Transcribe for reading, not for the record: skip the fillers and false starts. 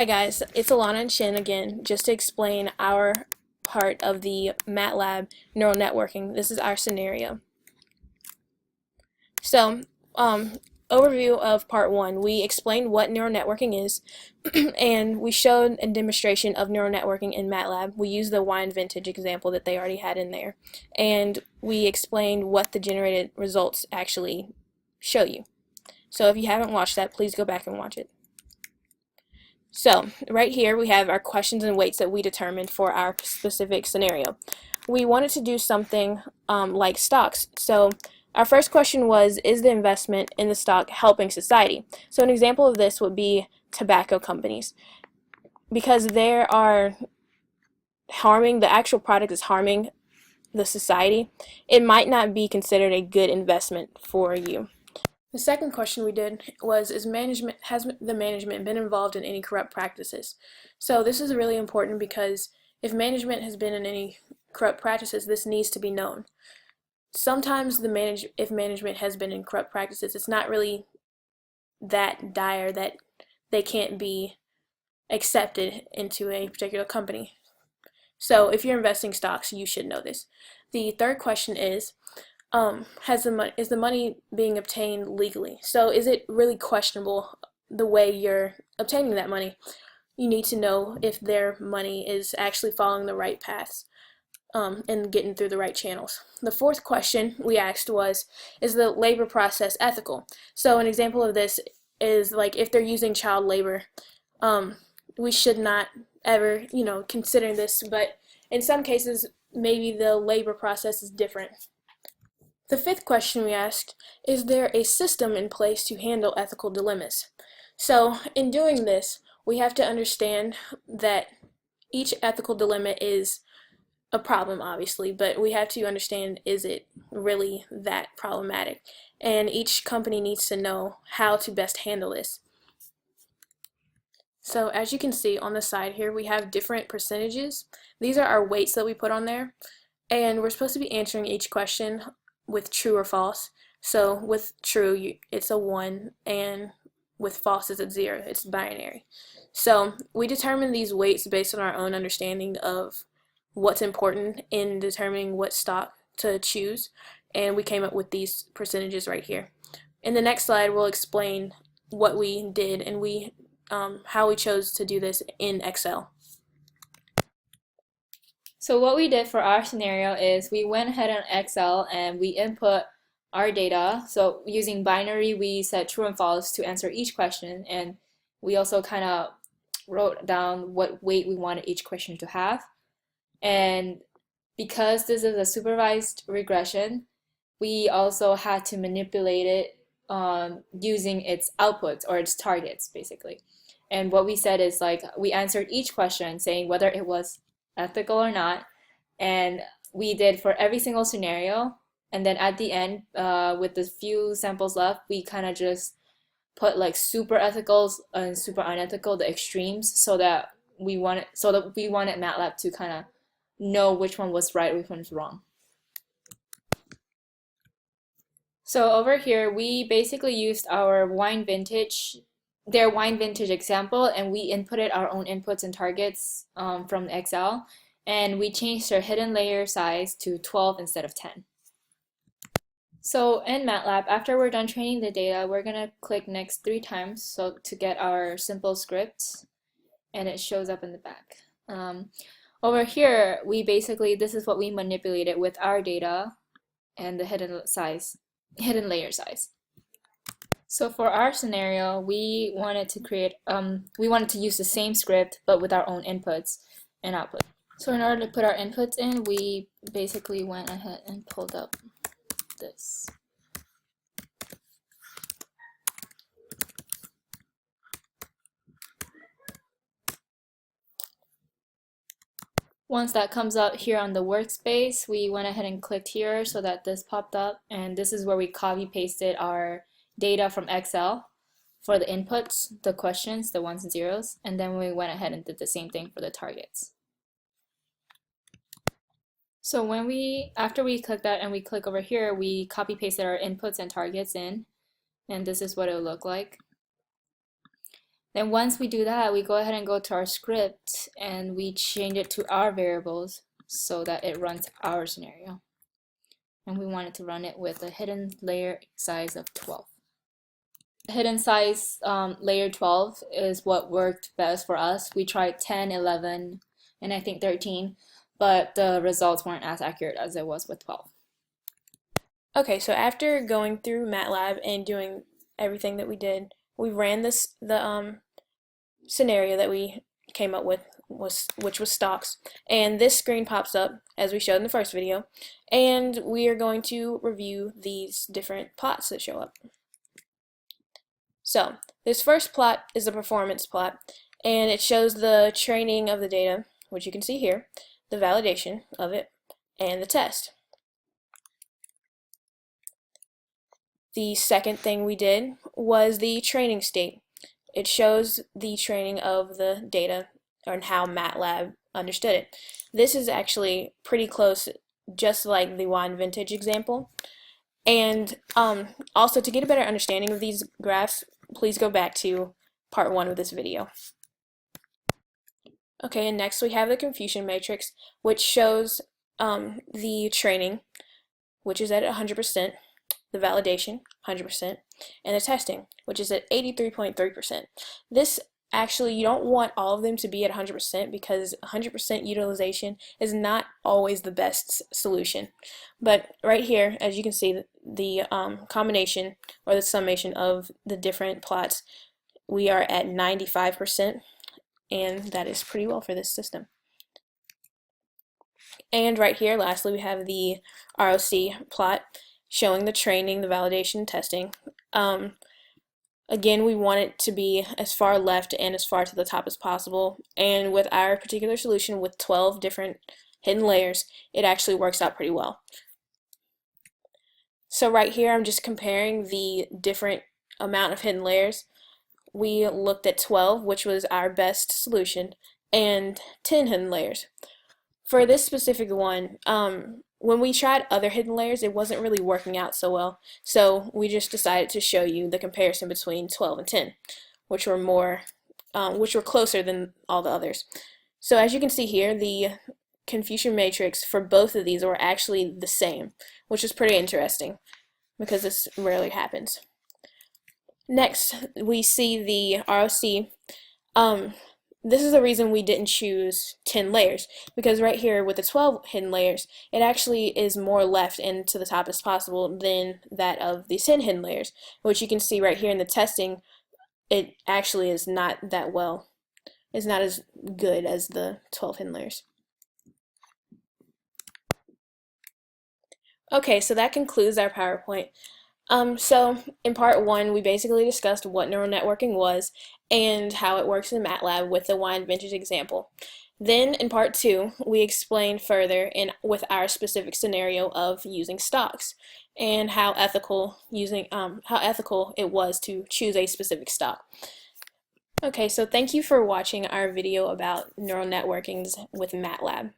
Hi guys, it's Alonna and Shin again, just to explain our part of the MATLAB neural networking. This is our scenario. So, overview of part one. We explained what neural networking is, and we showed a demonstration of neural networking in MATLAB. We used the wine vintage example that they already had in there, and we explained what the generated results actually show you. So if you haven't watched that, please go back and watch it. So right here we have our questions and weights that we determined for our specific scenario. We wanted to do something like stocks. So our first question was, is the investment in the stock helping society? So an example of this would be tobacco companies. Because they are harming, the actual product is harming the society, it might not be considered a good investment for you. The second question we did was, has the management been involved in any corrupt practices? So this is really important because if management has been in any corrupt practices, this needs to be known. Sometimes if management has been in corrupt practices, it's not really that dire that they can't be accepted into a particular company. So if you're investing stocks, you should know this. The third question is the money being obtained legally? So is it really questionable the way you're obtaining that money? You need to know if their money is actually following the right paths and getting through the right channels. The fourth question we asked was, is the labor process ethical? So an example of this is like if they're using child labor, we should not ever, consider this, but in some cases, maybe the labor process is different. The fifth question we asked, is there a system in place to handle ethical dilemmas? So in doing this, we have to understand that each ethical dilemma is a problem, obviously, but we have to understand, is it really that problematic? And each company needs to know how to best handle this. So as you can see on the side here, we have different percentages. These are our weights that we put on there. And we're supposed to be answering each question with true or false. So with true, it's a 1, and with false, it's a 0. It's binary. So we determine these weights based on our own understanding of what's important in determining what stock to choose, and we came up with these percentages right here. In the next slide, we'll explain what we did and how we chose to do this in Excel. So what we did for our scenario is we went ahead on Excel and we input our data. So using binary, we set true and false to answer each question, and we also kind of wrote down what weight we wanted each question to have. And because this is a supervised regression, we also had to manipulate it using its outputs or its targets, basically. And what we said is like we answered each question saying whether it was ethical or not, and we did for every single scenario. And then at the end, with the few samples left, we kind of just put like super ethicals and super unethical, the extremes, so that we wanted MATLAB to kind of know which one was right, which one was wrong. So over here, we basically used their wine vintage example, and we inputted our own inputs and targets from Excel, and we changed their hidden layer size to 12 instead of 10. So in MATLAB, after we're done training the data, we're gonna click next 3 times so to get our simple script, and it shows up in the back. Over here, this is what we manipulated with our data and the hidden layer size. So for our scenario, we wanted to use the same script but with our own inputs and outputs. So in order to put our inputs in, we basically went ahead and pulled up this. Once that comes up here on the workspace, we went ahead and clicked here so that this popped up, and this is where we copy pasted our data from Excel for the inputs, the questions, the ones and zeros, and then we went ahead and did the same thing for the targets. So after we click that and we click over here, we copy pasted our inputs and targets in, and this is what it will look like. Then once we do that, we go ahead and go to our script and we change it to our variables so that it runs our scenario. And we want it to run it with a hidden layer size of 12. Hidden size layer 12 is what worked best for us. We tried 10, 11, and I think 13, but the results weren't as accurate as it was with 12. Okay, so after going through MATLAB and doing everything that we did, we ran the scenario that we came up with, which was stocks, and this screen pops up as we showed in the first video, and we are going to review these different plots that show up. So this first plot is a performance plot, and it shows the training of the data, which you can see here, the validation of it, and the test. The second thing we did was the training state. It shows the training of the data and how MATLAB understood it. This is actually pretty close, just like the wine vintage example. And also, to get a better understanding of these graphs, please go back to part 1 of this video. Okay, and next we have the confusion matrix, which shows the training, which is at 100%, the validation, 100%, and the testing, which is at 83.3%. This actually, you don't want all of them to be at 100% because 100% utilization is not always the best solution. But right here, as you can see, the combination or the summation of the different plots, we are at 95%, and that is pretty well for this system. And right here, lastly, we have the ROC plot showing the training, the validation, testing. Again, we want it to be as far left and as far to the top as possible. And with our particular solution with 12 different hidden layers, it actually works out pretty well. So right here, I'm just comparing the different amount of hidden layers. We looked at 12, which was our best solution, and 10 hidden layers. For this specific one, when we tried other hidden layers, it wasn't really working out so well. So we just decided to show you the comparison between 12 and 10, which were closer than all the others. So as you can see here, the confusion matrix for both of these were actually the same, which is pretty interesting because this rarely happens. Next, we see the ROC. This is the reason we didn't choose 10 layers, because right here with the 12 hidden layers, it actually is more left and to the top as possible than that of the 10 hidden layers, which you can see right here in the testing. It actually is not that well. It's not as good as the 12 hidden layers. Okay, so that concludes our PowerPoint. So in part 1, we basically discussed what neural networking was and how it works in MATLAB with the wine vintage example. Then in part 2, we explained further with our specific scenario of using stocks and how ethical it was to choose a specific stock. Okay, so thank you for watching our video about neural networkings with MATLAB.